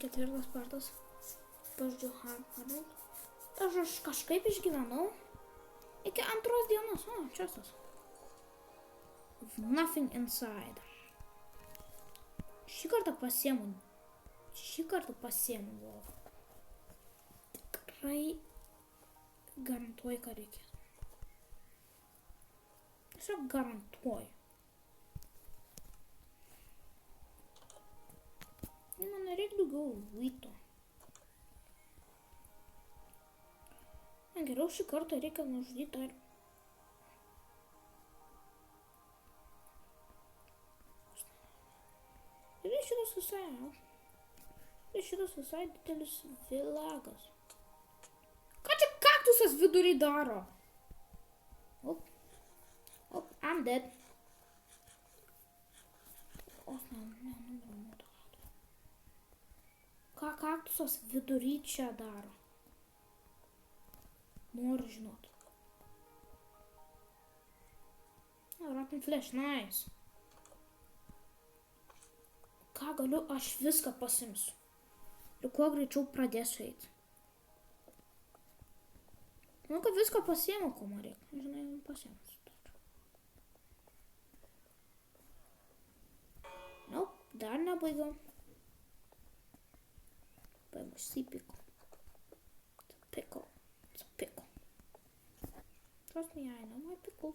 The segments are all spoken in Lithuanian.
Ketvirtas partas. Pažodžiu Hardcore. Aš kažkaip išgyvenau. Iki antros dienos. O, čia tas. Nothing inside. Šį kartą pasiemu. Tikrai garantuoju, ką reikės. Tiesiog garantuoju. Man nereikia daugiau vyto. Geriau šį kartą reikia nužudyti ar... Ir šitas visai didelis vilagas. Ką čia kaktusas vidury daro? I'm dead. Ką kaktusas vidury čia daro? Noriu žinot. Rotten flesh, nice. Ką galiu, aš viską pasimsiu. Ir kuo greičiau pradėsiu eiti. Manau, kad viską pasiėmiau, ko man reikia. Žinai, pasiėmiau. Nope, dar nebaigiau. Paimu pickle. It's a pickle. Trust me, I know my pickles.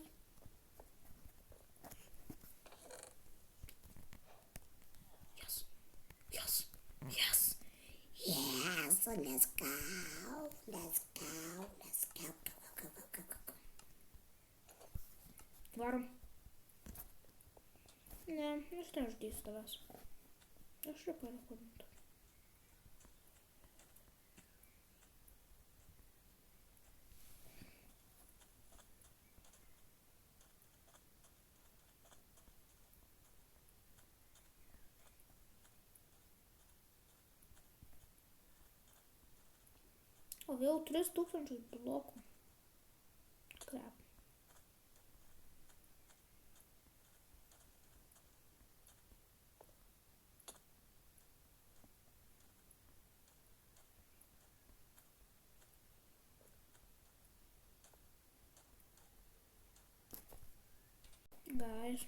Yes, let's go. Varom. Ne, aš nežudysiu tavęs. Aš čia parakodintu. O vėl 3000 blokų. Crap. Guys.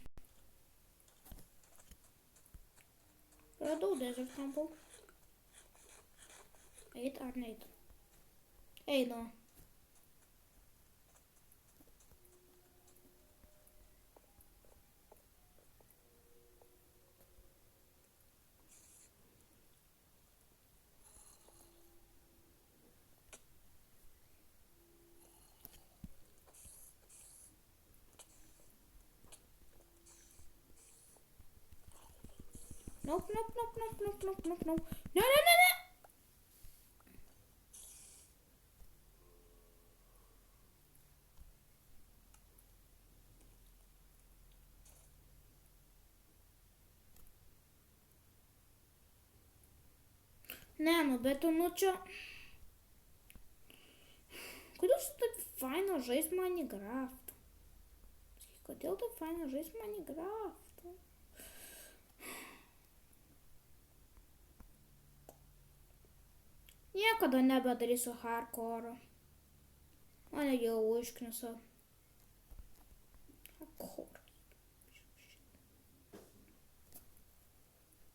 Radau Desert Temple. Eit ar neit? Einu. Nope. No. Ne, nu, bet nu čia... Kodėl taip faina žaist Minecraftą? Kodėl taip faina žaist Minecraftą? Niekada nebedarysiu hardcore. Mane jau užknisa.